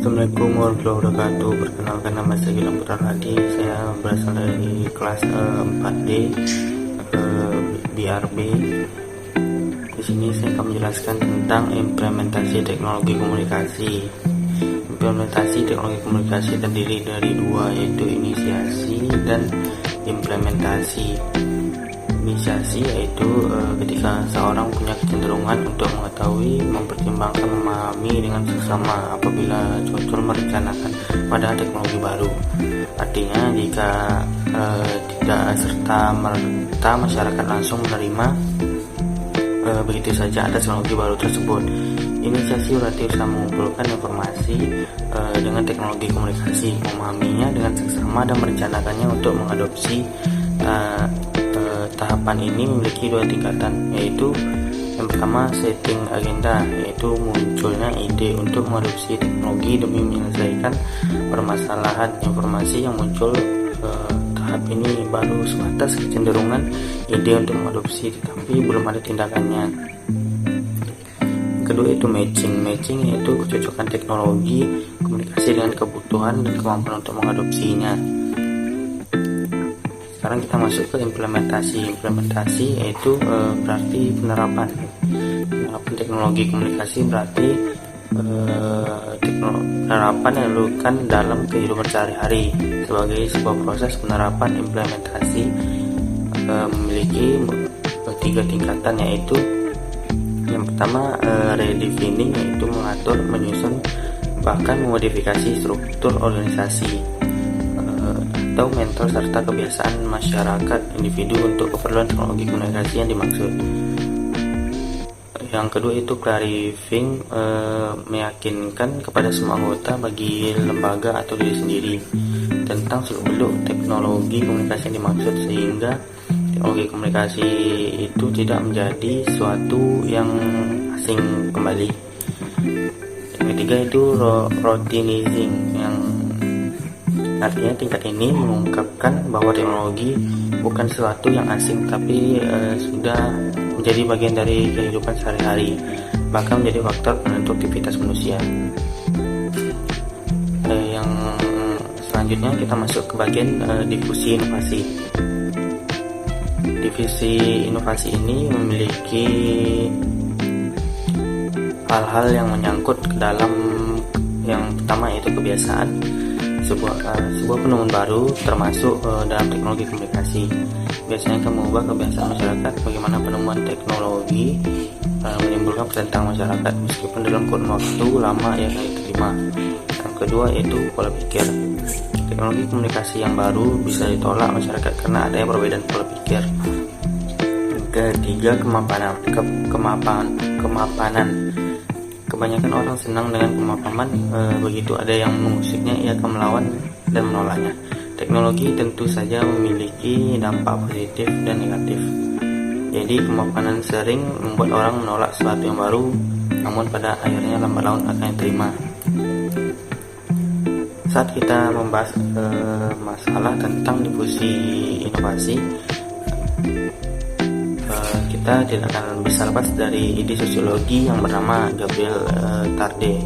Assalamualaikum warahmatullahi wabarakatuh. Perkenalkan, nama saya Gilang Putra Hadi. Saya berasal dari kelas 4D BRB. Di sini saya akan menjelaskan tentang implementasi teknologi komunikasi. Implementasi teknologi komunikasi terdiri dari dua, yaitu inisiasi dan implementasi. Inisiasi yaitu ketika seorang punya kecenderungan untuk mengetahui, mempertimbangkan, memahami dengan seksama apabila cocok merencanakan pada teknologi baru. Artinya jika tidak serta-merta masyarakat langsung menerima begitu saja atas teknologi baru tersebut. Inisiasi berarti usaha mengumpulkan informasi dengan teknologi komunikasi, memahaminya dengan seksama dan merencanakannya untuk mengadopsi. Tahapan ini memiliki dua tingkatan, yaitu yang pertama setting agenda, yaitu munculnya ide untuk mengadopsi teknologi demi menyelesaikan permasalahan informasi yang muncul. Tahap ini baru sebatas kecenderungan ide untuk mengadopsi, tetapi belum ada tindakannya. Kedua itu matching yaitu kecocokan teknologi komunikasi dengan kebutuhan dan kemampuan untuk mengadopsinya. Sekarang kita masuk ke implementasi yaitu berarti penerapan teknologi komunikasi, berarti penerapan yang dilakukan dalam kehidupan sehari-hari. Sebagai sebuah proses penerapan, implementasi memiliki tiga tingkatan, yaitu yang pertama redefining, yaitu mengatur, menyusun, bahkan memodifikasi struktur organisasi atau mental serta kebiasaan masyarakat individu untuk keperluan teknologi komunikasi yang dimaksud. Yang kedua itu clarifying, meyakinkan kepada semua anggota bagi lembaga atau diri sendiri tentang seluk-beluk teknologi komunikasi yang dimaksud, sehingga teknologi komunikasi itu tidak menjadi suatu yang asing kembali. Yang ketiga itu routinizing, yang artinya tingkat ini mengungkapkan bahwa teknologi bukan sesuatu yang asing, tapi sudah menjadi bagian dari kehidupan sehari-hari, bahkan menjadi faktor penentu aktivitas manusia. Yang selanjutnya kita masuk ke bagian difusi inovasi. Divisi inovasi ini memiliki hal-hal yang menyangkut ke dalam, yang pertama yaitu kebiasaan. Sebuah penemuan baru termasuk dalam teknologi komunikasi biasanya akan mengubah kebiasaan masyarakat. Bagaimana penemuan teknologi menimbulkan pertentangan masyarakat meskipun dalam kurun waktu lama yang diterima. Yang kedua yaitu pola pikir. Teknologi komunikasi yang baru bisa ditolak masyarakat karena adanya perbedaan pola pikir. Yang ketiga kemapanan. Kebanyakan orang senang dengan kemapanan, begitu ada yang mengusiknya, ia akan melawan dan menolaknya. Teknologi tentu saja memiliki dampak positif dan negatif. Jadi kemapanan sering membuat orang menolak sesuatu yang baru, namun pada akhirnya lambat laun akan diterima. Saat kita membahas masalah tentang difusi inovasi, kita tidak akan bisa lepas dari ide sosiologi yang bernama Gabriel Tarde.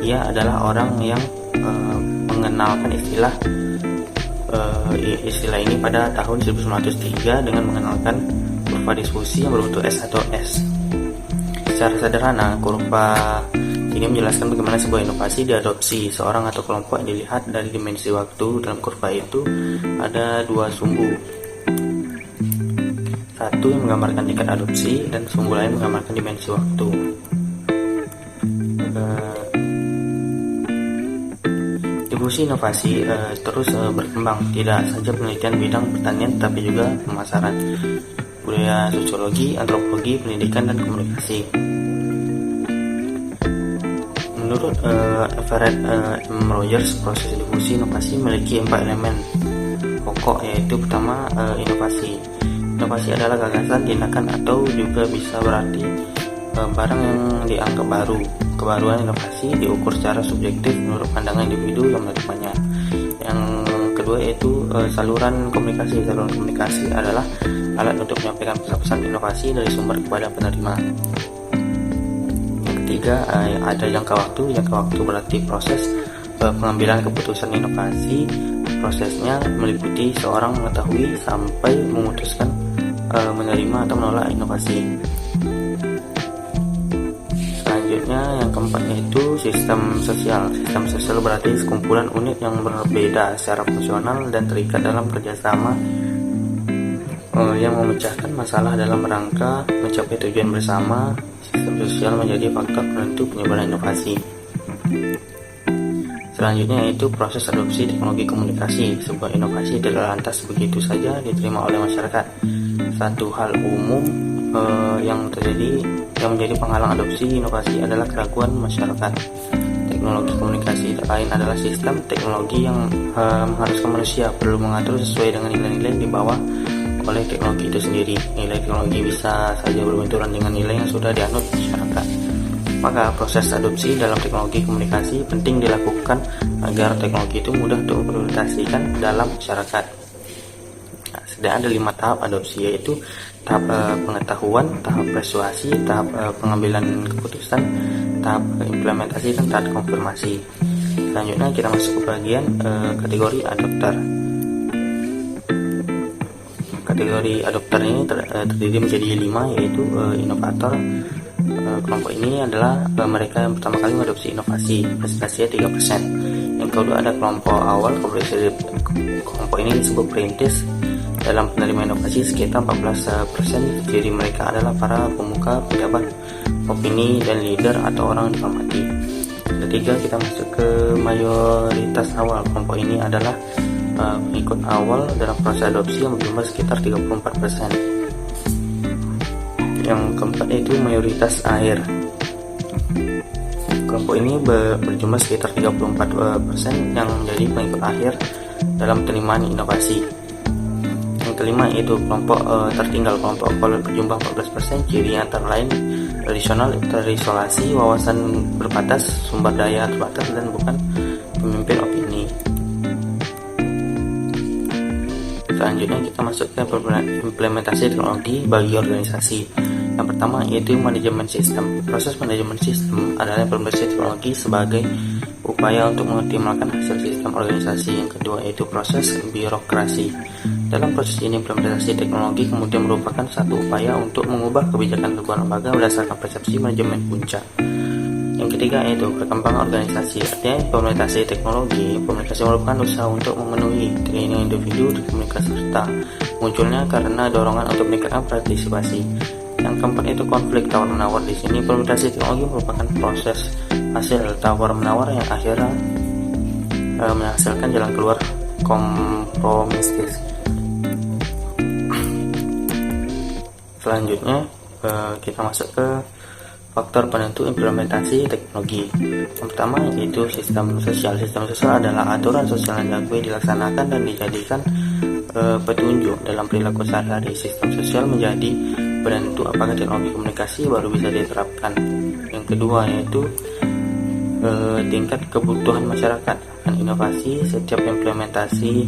Ia adalah orang yang mengenalkan istilah ini pada tahun 1903 dengan mengenalkan kurva difusi yang berbentuk S atau S. Secara sederhana, kurva ini menjelaskan bagaimana sebuah inovasi diadopsi seorang atau kelompok yang dilihat dari dimensi waktu. Dalam kurva itu ada dua sumbu, satu yang menggambarkan tingkat adopsi dan sumbu lain menggambarkan dimensi waktu. Difusi inovasi terus berkembang, tidak saja penelitian bidang pertanian tetapi juga pemasaran, budaya, sosiologi, antropologi, pendidikan, dan komunikasi. Menurut Everett M. Rogers, proses difusi inovasi memiliki 4 elemen pokok, yaitu pertama inovasi. Inovasi adalah gagasan, tindakan, atau juga bisa berarti barang yang dianggap baru. Kebaruan inovasi diukur secara subjektif menurut pandangan individu yang menerimanya. Yang kedua yaitu saluran komunikasi. Saluran komunikasi adalah alat untuk menyampaikan pesan-pesan inovasi dari sumber kepada penerima. Yang ketiga ada jangka waktu. Jangka waktu berarti proses pengambilan keputusan inovasi. Prosesnya meliputi seorang mengetahui sampai memutuskan menerima atau menolak inovasi. Selanjutnya yang keempat yaitu sistem sosial. Sistem sosial berarti sekumpulan unit yang berbeda secara fungsional dan terikat dalam kerjasama yang memecahkan masalah dalam rangka mencapai tujuan bersama. Sistem sosial menjadi faktor penentu penyebaran inovasi. Selanjutnya yaitu proses adopsi teknologi komunikasi. Sebuah inovasi tidak lantas begitu saja diterima oleh masyarakat. Satu hal umum yang menjadi penghalang adopsi inovasi adalah keraguan masyarakat. Teknologi komunikasi lain adalah sistem teknologi yang mengharuskan manusia perlu mengatur sesuai dengan nilai-nilai yang dibawa oleh teknologi itu sendiri. Nilai teknologi bisa saja berbenturan dengan nilai yang sudah dianut masyarakat. Maka proses adopsi dalam teknologi komunikasi penting dilakukan agar teknologi itu mudah diimplementasikan dalam masyarakat. Ada 5 tahap adopsi, yaitu tahap pengetahuan, tahap persuasi, tahap pengambilan keputusan, tahap implementasi, dan tahap konfirmasi. Selanjutnya kita masuk ke bagian kategori adopter. Kategori adopter ini terdiri menjadi 5, yaitu inovator. Kelompok ini adalah mereka yang pertama kali mengadopsi inovasi, presentasinya 3%. Yang kedua ada kelompok awal, kelompok ini disebut perintis. Dalam penerima inovasi sekitar 14%. Jadi mereka adalah para pemuka, pejabat, opini, dan leader atau orang dihormati. Ketiga kita masuk ke mayoritas awal. Kelompok ini adalah pengikut awal dalam proses adopsi yang berjumlah sekitar 34%. Yang keempat yaitu mayoritas akhir. Kelompok ini berjumlah sekitar 34% yang menjadi pengikut akhir dalam penerimaan inovasi. Yang kelima yaitu kelompok tertinggal. Kelompok awal berjumlah 14%. Ciri antara lain tradisional, terisolasi, wawasan berbatas, sumber daya terbatas, dan bukan pemimpin opini. Selanjutnya kita masuk ke implementasi teknologi bagi organisasi. Yang pertama yaitu manajemen sistem. Proses manajemen sistem adalah implementasi teknologi sebagai upaya untuk mengoptimalkan hasil sistem organisasi. Yang kedua yaitu proses birokrasi. Dalam proses ini implementasi teknologi kemudian merupakan satu upaya untuk mengubah kebijakan sebuah lembaga berdasarkan persepsi manajemen puncak. Yang ketiga yaitu perkembangan organisasi. Artinya implementasi teknologi merupakan usaha untuk memenuhi keinginan individu di komunikasi serta munculnya karena dorongan untuk meningkatkan partisipasi. Yang keempat itu konflik tawar-menawar. Di sini implementasi teknologi merupakan proses hasil tawar-menawar yang akhirnya menghasilkan jalan keluar kompromistis. Selanjutnya kita masuk ke faktor penentu implementasi teknologi. Yang pertama yaitu sistem sosial. Sistem sosial adalah aturan sosial yang diakui, dilaksanakan, dan dijadikan petunjuk dalam perilaku sehari-hari. Sistem sosial menjadi penentu apakah teknologi komunikasi baru bisa diterapkan. Yang kedua yaitu tingkat kebutuhan masyarakat akan inovasi. Setiap implementasi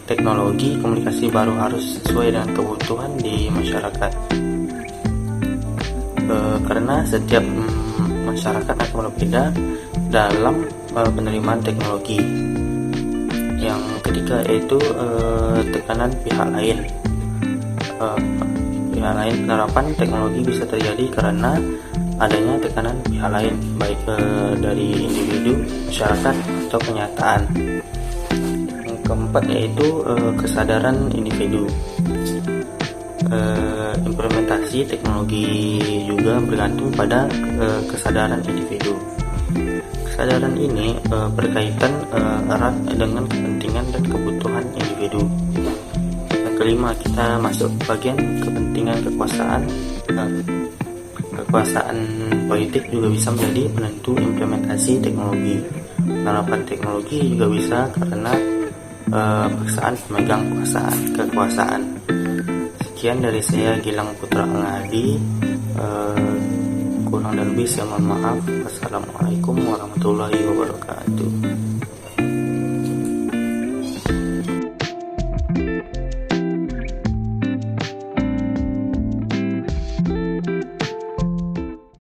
teknologi komunikasi baru harus sesuai dengan kebutuhan di masyarakat. Karena setiap masyarakat akan berbeda dalam penerimaan teknologi. Yang ketiga yaitu tekanan pihak lain. Penerapan teknologi bisa terjadi karena adanya tekanan pihak lain, baik dari individu, masyarakat, atau kenyataan. Yang keempat yaitu kesadaran individu. Implementasi teknologi juga bergantung pada kesadaran individu. Kesadaran ini berkaitan erat dengan kepentingan dan kebutuhan individu. Yang kelima kita masuk bagian kepentingan kekuasaan. Kekuasaan politik juga bisa menjadi penentu implementasi teknologi. Penerapan teknologi juga bisa karena paksaan pemegang kekuasaan. Sekian dari saya, Gilang Putra Angadi. Kurang dan lebih saya mohon maaf. Wassalamualaikum warahmatullahi wabarakatuh.